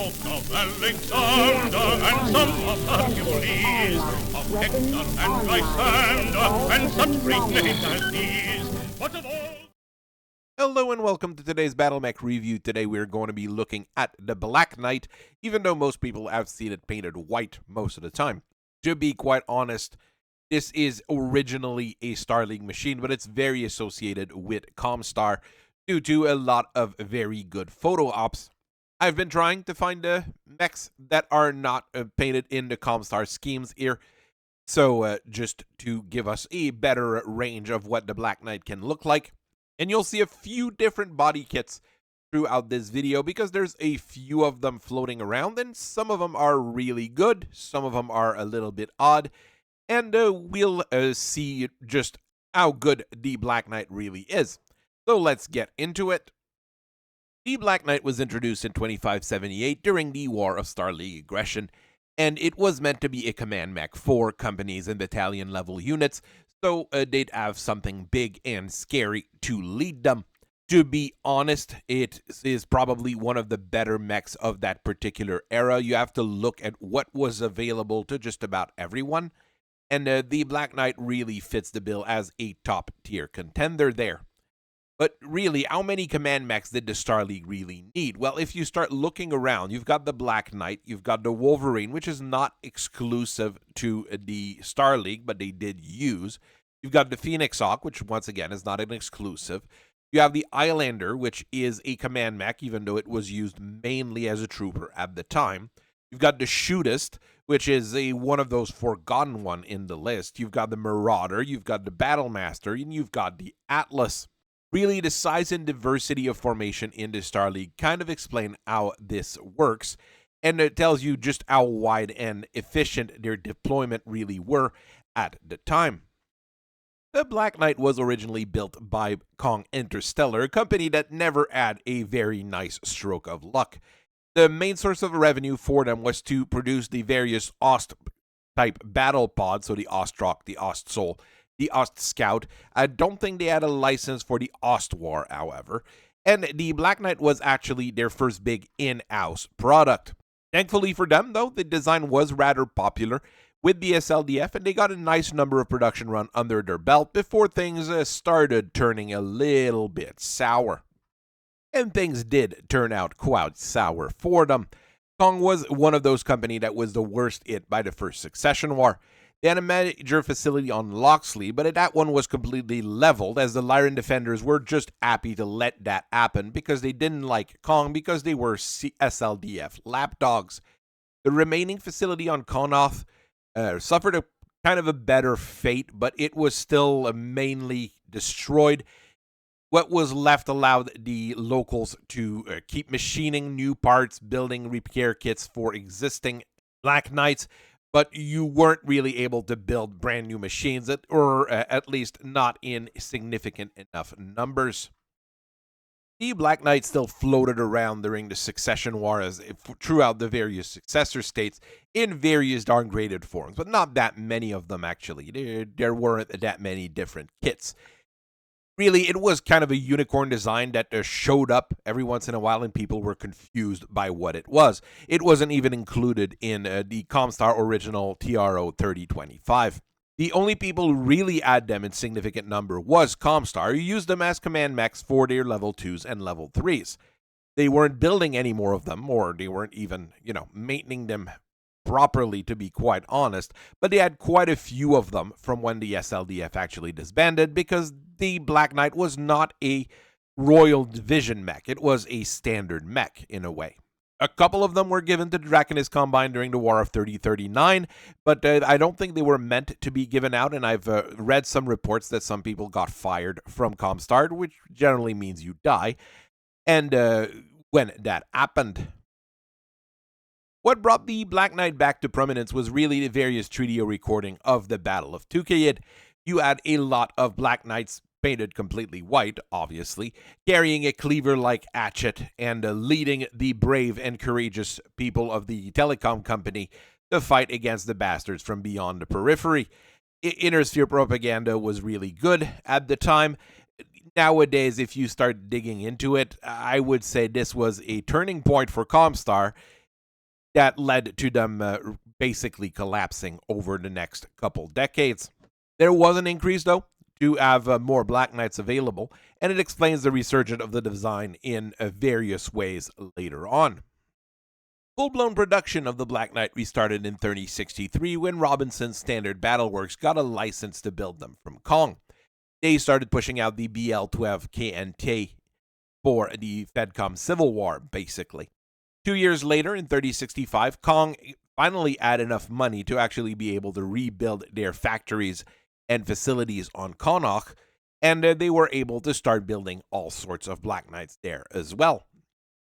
both of Alexander and some of Hercules, of Hector and Lysander, and such great names as these. But of all... Hello and welcome to today's Battle Mech review. Today we're going to be looking at the Black Knight, even though most people have seen it painted white most of the time. To be quite honest, this is originally a Star League machine, but it's very associated with ComStar due to a lot of very good photo ops. I've been trying to find mechs that are not painted in the ComStar schemes here, so just to give us a better range of what the Black Knight can look like. And you'll see a few different body kits throughout this video because there's a few of them floating around, and some of them are really good, some of them are a little bit odd, and we'll see just how good the Black Knight really is. So let's get into it. The Black Knight was introduced in 2578 during the War of Star League Aggression, and it was meant to be a command mech for companies and battalion level units, so they'd have something big and scary to lead them. To be honest, it is probably one of the better mechs of that particular era. You have to look at what was available to just about everyone, and the Black Knight really fits the bill as a top tier contender there. But really, how many command mechs did the Star League really need? Well, if you start looking around, you've got the Black Knight, you've got the Wolverine, which is not exclusive to the Star League, but they did use. You've got the Phoenix Hawk, which once again is not an exclusive. You have the Islander, which is a command mech, even though it was used mainly as a trooper at the time. You've got the Shootist, which is one of those forgotten one in the list. You've got the Marauder, you've got the Battlemaster, and you've got the Atlas. Really, the size and diversity of formation in the Star League kind of explain how this works, and it tells you just how wide and efficient their deployment really were at the time. The Black Knight was originally built by Kong Interstellar, a company that never had a very nice stroke of luck. The main source of revenue for them was to produce the various Ost-type battle pods, so the Ostrock, the Ostsoul, the Ost Scout. I don't think they had a license for the Ost War, however, and the Black Knight was actually their first big in-house product. Thankfully for them, though, the design was rather popular with the SLDF, and they got a nice number of production run under their belt before things started turning a little bit sour. And things did turn out quite sour for them. Kong was one of those companies that was the worst hit by the First Succession War. They had a major facility on Loxley, but that one was completely leveled as the Lyran defenders were just happy to let that happen because they didn't like Kong because they were SLDF lapdogs. The remaining facility on Konoth suffered a kind of a better fate, but it was still mainly destroyed. What was left allowed the locals to keep machining new parts, building repair kits for existing Black Knights, but you weren't really able to build brand new machines, or at least not in significant enough numbers. The Black Knight still floated around during the Succession War throughout the various successor states in various downgraded forms, but not that many of them actually. There weren't that many different kits. Really, it was kind of a unicorn design that showed up every once in a while and people were confused by what it was. It wasn't even included in the ComStar original TRO 3025. The only people who really had them in significant number was ComStar, who used them as command mechs for their level 2s and level 3s. They weren't building any more of them, or they weren't even, maintaining them properly, to be quite honest, but they had quite a few of them from when the SLDF actually disbanded because the Black Knight was not a Royal Division mech. It was a standard mech in a way. A couple of them were given to the Draconis Combine during the War of 3039, but I don't think they were meant to be given out, and I've read some reports that some people got fired from ComStar, which generally means you die, and when that happened. What brought the Black Knight back to prominence was really the various Treaty recording of the Battle of Tukayyid. You had a lot of Black Knights painted completely white, obviously, carrying a cleaver-like hatchet and leading the brave and courageous people of the telecom company to fight against the bastards from beyond the periphery. Inner sphere propaganda was really good at the time. Nowadays, if you start digging into it, I would say this was a turning point for ComStar, that led to them basically collapsing over the next couple decades. There was an increase, though, to have more Black Knights available, and it explains the resurgence of the design in various ways later on. Full-blown production of the Black Knight restarted in 3063 when Robinson's Standard Battleworks got a license to build them from Kong. They started pushing out the BL-12 KNT for the Fedcom Civil War, basically. 2 years later, in 3065, Kong finally had enough money to actually be able to rebuild their factories and facilities on Connaught, and they were able to start building all sorts of Black Knights there as well.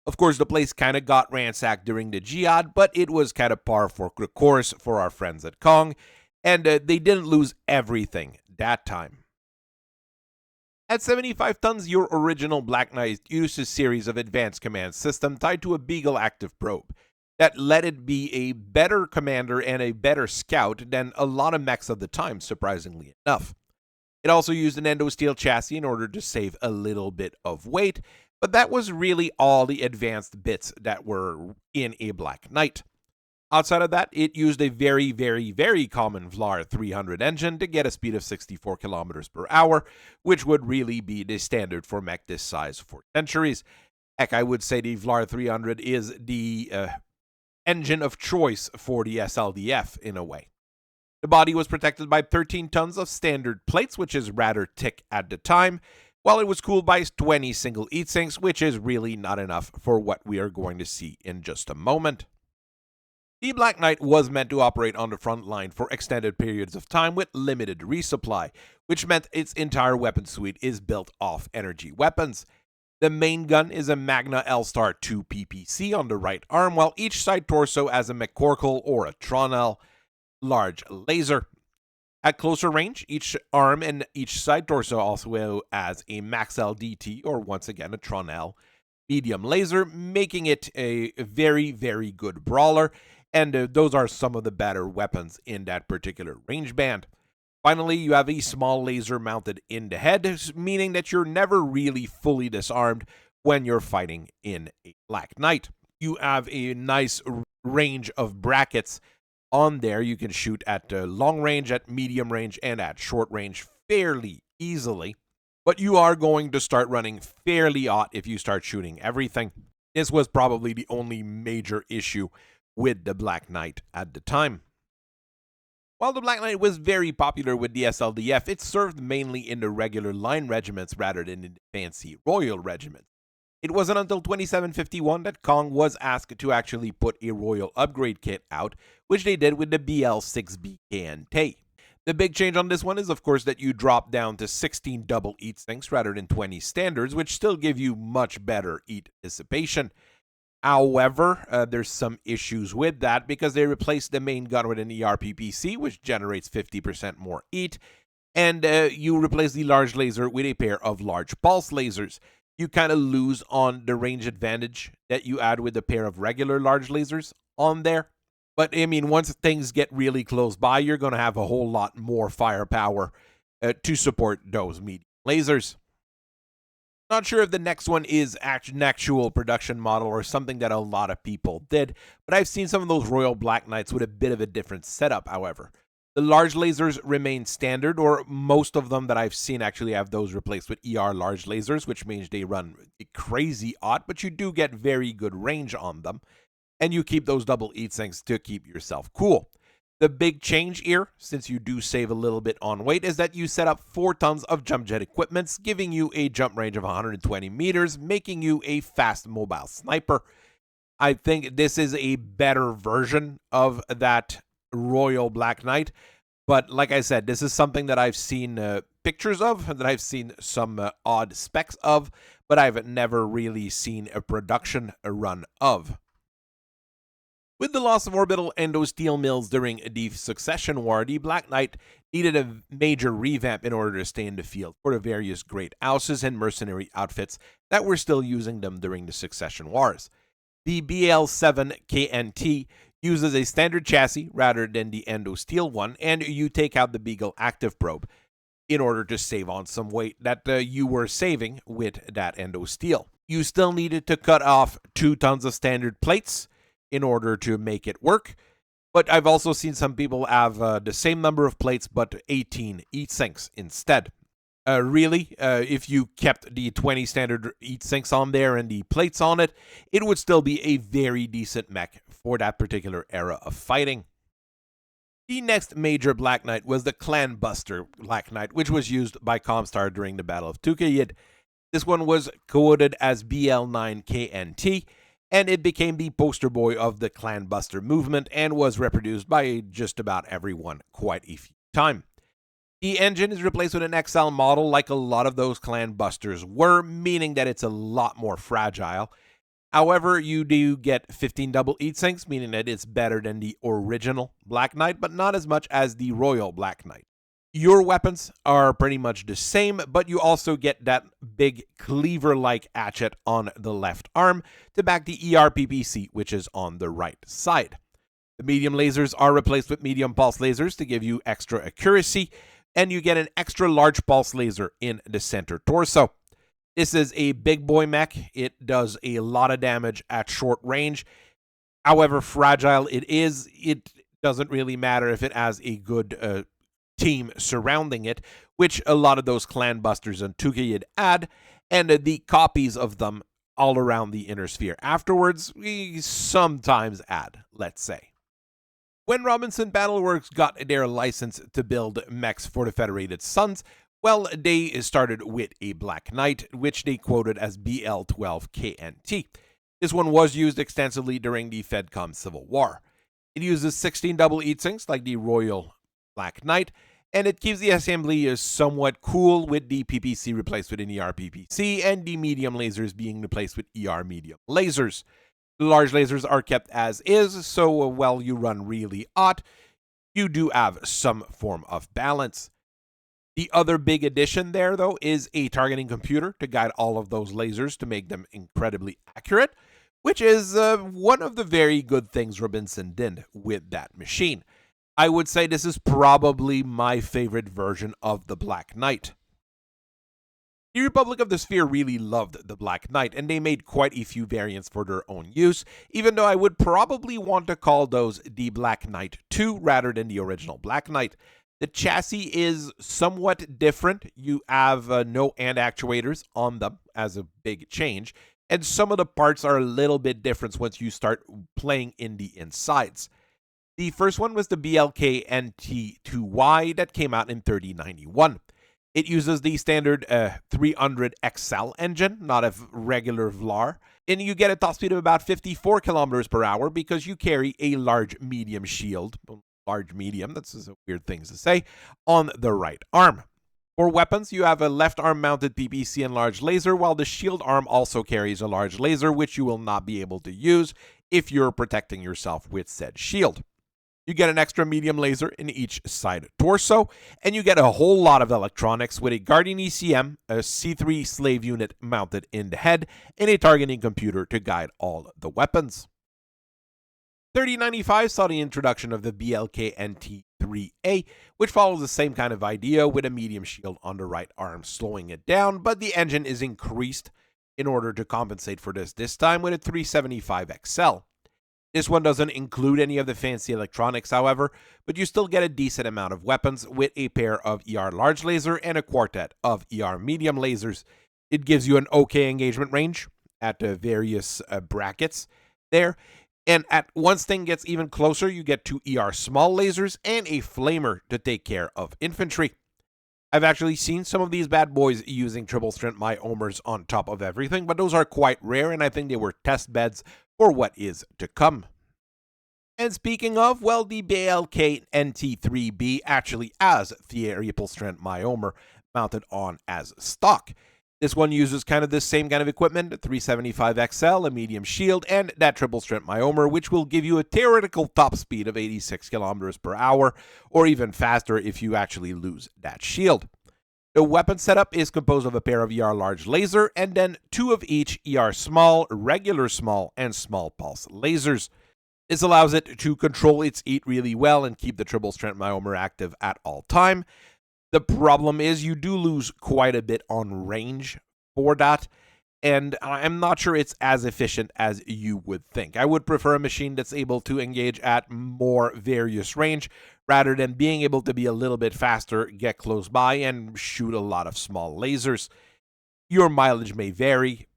Of course, the place kind of got ransacked during the Jihad, but it was kind of par for the course for our friends at Kong, and they didn't lose everything that time. At 75 tons, your original Black Knight used a series of advanced command system tied to a Beagle active probe that let it be a better commander and a better scout than a lot of mechs of the time, surprisingly enough. It also used an endosteel chassis in order to save a little bit of weight, but that was really all the advanced bits that were in a Black Knight. Outside of that, it used a very, very, very common Vlar 300 engine to get a speed of 64 kilometers per hour, which would really be the standard for mech this size for centuries. Heck, I would say the Vlar 300 is the engine of choice for the SLDF in a way. The body was protected by 13 tons of standard plates, which is rather thick at the time, while it was cooled by 20 single heat sinks, which is really not enough for what we are going to see in just a moment. The Black Knight was meant to operate on the front line for extended periods of time with limited resupply, which meant its entire weapon suite is built off energy weapons. The main gun is a Magna L-Star 2 PPC on the right arm, while each side torso has a Mechwarrior or a Tronel large laser. At closer range, each arm and each side torso also has a Max LDT, or once again a Tronel medium laser, making it a very, very good brawler, and those are some of the better weapons in that particular range band. Finally, you have a small laser mounted in the head, meaning that you're never really fully disarmed when you're fighting in a Black Knight. You have a nice range of brackets on there. You can shoot at long range, at medium range, and at short range fairly easily. But you are going to start running fairly hot if you start shooting everything. This was probably the only major issue with the Black Knight at the time. While the Black Knight was very popular with the SLDF, it served mainly in the regular line regiments rather than in the fancy royal regiments. It wasn't until 2751 that Kong was asked to actually put a royal upgrade kit out, which they did with the BL-6B KNT. The big change on this one is, of course, that you drop down to 16 double heat sinks rather than 20 standards, which still give you much better heat dissipation. However, there's some issues with that because they replaced the main gun with an ERPPC, which generates 50% more heat, and you replace the large laser with a pair of large pulse lasers. You kind of lose on the range advantage that you add with a pair of regular large lasers on there. But, I mean, once things get really close by, you're going to have a whole lot more firepower to support those medium lasers. Not sure if the next one is an actual production model or something that a lot of people did, but I've seen some of those Royal Black Knights with a bit of a different setup, however. The large lasers remain standard, or most of them that I've seen actually have those replaced with ER large lasers, which means they run crazy hot, but you do get very good range on them, and you keep those double heat sinks to keep yourself cool. The big change here, since you do save a little bit on weight, is that you set up 4 tons of jump jet equipments, giving you a jump range of 120 meters, making you a fast mobile sniper. I think this is a better version of that Royal Black Knight, but like I said, this is something that I've seen pictures of, that I've seen some odd specs of, but I've never really seen a production run of. With the loss of orbital endosteel mills during the Succession War, the Black Knight needed a major revamp in order to stay in the field for the various great houses and mercenary outfits that were still using them during the Succession Wars. The BL-7 KNT uses a standard chassis rather than the endosteel one, and you take out the Beagle active probe in order to save on some weight that you were saving with that endosteel. You still needed to cut off 2 tons of standard plates. in order to make it work. But I've also seen some people have the same number of plates, but 18 heat sinks instead. Really, if you kept the 20 standard heat sinks on there and the plates on it, it would still be a very decent mech for that particular era of fighting. The next major Black Knight was the Clan Buster Black Knight, which was used by ComStar during the Battle of Tukayyid. This one was coded as BL9KNT, and it became the poster boy of the Clan Buster movement and was reproduced by just about everyone quite a few times. The engine is replaced with an XL model like a lot of those Clan Busters were, meaning that it's a lot more fragile. However, you do get 15 double heat sinks, meaning that it's better than the original Black Knight, but not as much as the Royal Black Knight. Your weapons are pretty much the same, but you also get that big cleaver-like hatchet on the left arm to back the ERPPC, which is on the right side. The medium lasers are replaced with medium pulse lasers to give you extra accuracy, and you get an extra large pulse laser in the center torso. This is a big boy mech. It does a lot of damage at short range. However fragile it is, it doesn't really matter if it has a good team surrounding it, which a lot of those Clan Busters and Tukayyid add, and the copies of them all around the inner sphere afterwards, we sometimes add, let's say. When Robinson Battleworks got their license to build mechs for the Federated Suns, well, they started with a Black Knight, which they quoted as BL12KNT. This one was used extensively during the FedCom Civil War. It uses 16 double heat sinks like the Royal Black Knight, and it keeps the assembly somewhat cool, with the PPC replaced with an ERPPC and the medium lasers being replaced with ER medium lasers. The large lasers are kept as is, so while you run really hot, you do have some form of balance. The other big addition there, though, is a targeting computer to guide all of those lasers to make them incredibly accurate, which is one of the very good things Robinson did with that machine. I would say this is probably my favorite version of the Black Knight. The Republic of the Sphere really loved the Black Knight, and they made quite a few variants for their own use, even though I would probably want to call those the Black Knight 2 rather than the original Black Knight. The chassis is somewhat different. You have no hand actuators on them as a big change, and some of the parts are a little bit different once you start playing in the insides. The first one was the BLK NT2Y that came out in 3091. It uses the standard 300 XL engine, not a regular VLAR, and you get a top speed of about 54 kilometers per hour because you carry a large medium shield. Large medium, that's a weird thing to say, on the right arm. For weapons, you have a left arm mounted PPC and large laser, while the shield arm also carries a large laser, which you will not be able to use if you're protecting yourself with said shield. You get an extra medium laser in each side torso, and you get a whole lot of electronics with a Guardian ECM, a C3 slave unit mounted in the head, and a targeting computer to guide all the weapons. 3095 saw the introduction of the BLK NT3A, which follows the same kind of idea with a medium shield on the right arm slowing it down, but the engine is increased in order to compensate for this time with a 375 XL. This one doesn't include any of the fancy electronics, however, but you still get a decent amount of weapons with a pair of ER large laser and a quartet of ER medium lasers. It gives you an okay engagement range at various brackets there. And once thing gets even closer, you get 2 ER small lasers and a flamer to take care of infantry. I've actually seen some of these bad boys using triple strength myomers on top of everything, but those are quite rare, and I think they were test beds for what is to come. And speaking of, well, the BLK NT3B actually has triple strength myomer mounted on as stock. This one uses kind of the same kind of equipment, a 375 XL, a medium shield, and that triple strength myomer, which will give you a theoretical top speed of 86 kilometers per hour, or even faster if you actually lose that shield. The weapon setup is composed of a pair of ER large laser, and then 2 of each ER small, regular small, and small pulse lasers. This allows it to control its heat really well and keep the triple strength myomer active at all time. The problem is you do lose quite a bit on range for that, and I'm not sure it's as efficient as you would think. I would prefer a machine that's able to engage at more various range rather than being able to be a little bit faster, get close by, and shoot a lot of small lasers. Your mileage may vary.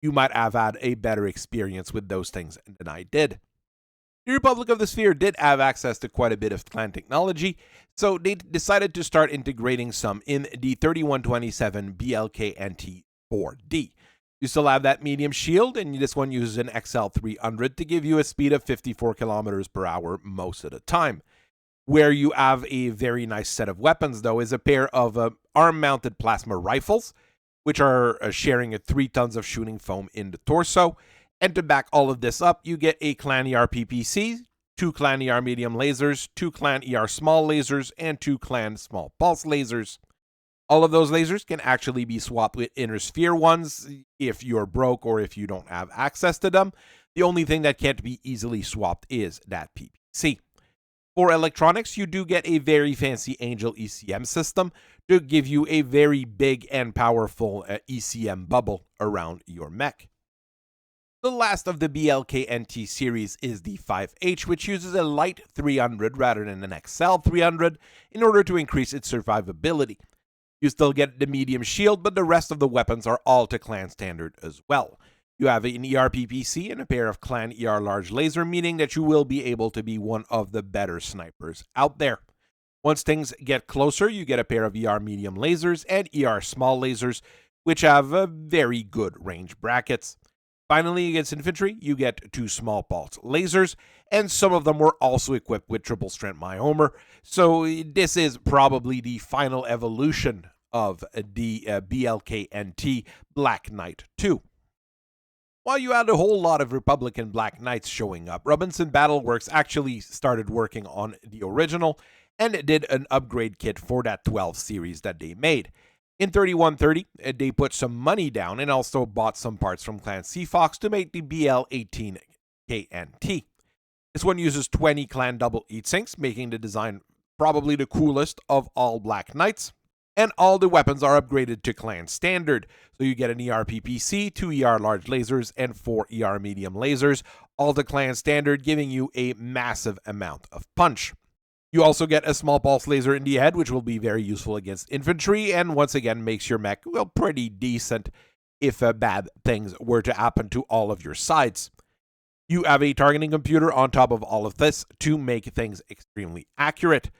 You might have had a better experience with those things than I did. The Republic of the Sphere did have access to quite a bit of clan technology, so they decided to start integrating some in the 3127 BLK-NT 4D. You still have that medium shield, and this one uses an XL300 to give you a speed of 54 kilometers per hour most of the time. Where you have a very nice set of weapons, though, is a pair of arm-mounted plasma rifles, which are sharing 3 tons of shooting foam in the torso. And to back all of this up, you get a Clan ER PPC, 2 Clan ER medium lasers, 2 Clan ER small lasers, and 2 Clan small pulse lasers. All of those lasers can actually be swapped with inner sphere ones if you're broke or if you don't have access to them. The only thing that can't be easily swapped is that PPC. For electronics, you do get a very fancy Angel ECM system to give you a very big and powerful ECM bubble around your mech. The last of the BLK-NT series is the 5H, which uses a light 300 rather than an XL 300 in order to increase its survivability. You still get the medium shield, but the rest of the weapons are all to clan standard as well. You have an ER PPC and a pair of Clan ER large laser, meaning that you will be able to be one of the better snipers out there. Once things get closer, you get a pair of ER medium lasers and ER small lasers, which have very good range brackets. Finally, against infantry, you get 2 small pulse lasers, and some of them were also equipped with triple strength myomer, so this is probably the final evolution of the BLK-NT Black Knight 2. While you had a whole lot of Republican Black Knights showing up, Robinson Battleworks actually started working on the original and did an upgrade kit for that 12 series that they made. In 3130, they put some money down and also bought some parts from Clan Seafox to make the BL-18KNT. This one uses 20 Clan double heatsinks, making the design probably the coolest of all Black Knights. And all the weapons are upgraded to Clan Standard, so you get an ER PPC, 2 ER large lasers, and 4 ER medium lasers, all to Clan Standard, giving you a massive amount of punch. You also get a small pulse laser in the head, which will be very useful against infantry, and once again makes your mech, well, pretty decent if bad things were to happen to all of your sides. You have a targeting computer on top of all of this to make things extremely accurate.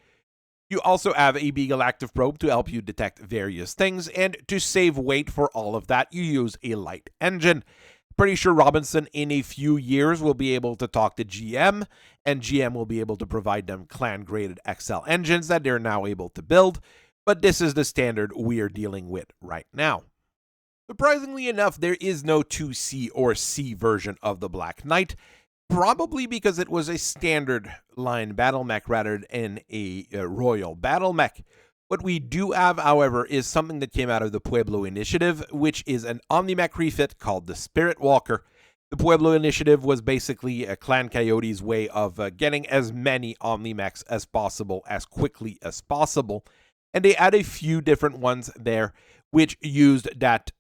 You also have a Beagle active probe to help you detect various things, and to save weight for all of that, you use a light engine. Pretty sure Robinson in a few years will be able to talk to GM, and GM will be able to provide them clan-graded XL engines that they're now able to build, but this is the standard we're dealing with right now. Surprisingly enough, there is no 2C or C version of the Black Knight, probably because it was a standard line battle mech rather than a royal battle mech. What we do have, however, is something that came out of the Pueblo Initiative, which is an Omni-Mech refit called the Spirit Walker. The Pueblo Initiative was basically a Clan Coyote's way of getting as many Omni-Mechs as possible, as quickly as possible. And they had a few different ones there, which used that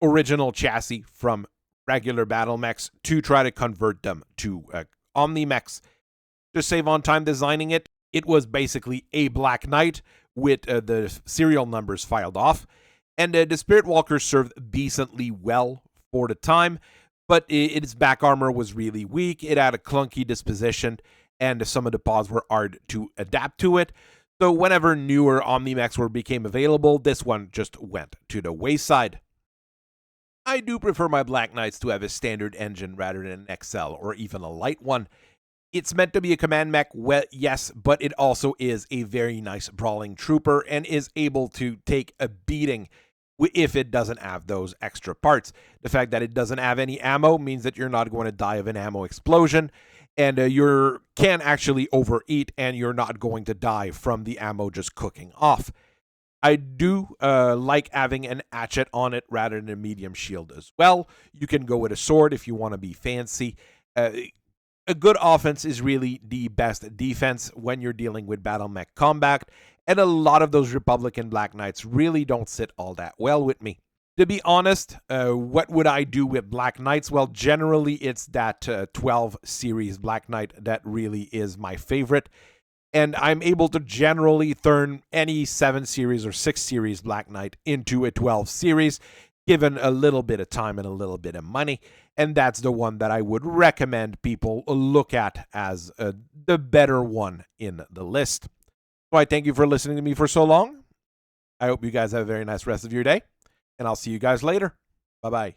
original chassis from regular battle mechs to try to convert them to Omni-Mechs. To save on time designing it, it was basically a Black Knight with the serial numbers filed off, and the Spirit Walker served decently well for the time, but its back armor was really weak, it had a clunky disposition, and some of the pods were hard to adapt to it, so whenever newer Omni-Mechs became available, this one just went to the wayside. I do prefer my Black Knights to have a standard engine rather than an XL or even a light one. It's meant to be a command mech, well, yes, but it also is a very nice brawling trooper and is able to take a beating if it doesn't have those extra parts. The fact that it doesn't have any ammo means that you're not going to die of an ammo explosion, and you can actually overeat, and you're not going to die from the ammo just cooking off. I do like having an hatchet on it rather than a medium shield as well. You can go with a sword if you want to be fancy. A good offense is really the best defense when you're dealing with battle mech combat, and a lot of those Republican Black Knights really don't sit all that well with me. To be honest, what would I do with Black Knights? Well, generally it's that 12 series Black Knight that really is my favorite. And I'm able to generally turn any 7 series or 6 series Black Knight into a 12 series, given a little bit of time and a little bit of money. And that's the one that I would recommend people look at as the better one in the list. So I thank you for listening to me for so long. I hope you guys have a very nice rest of your day. And I'll see you guys later. Bye-bye.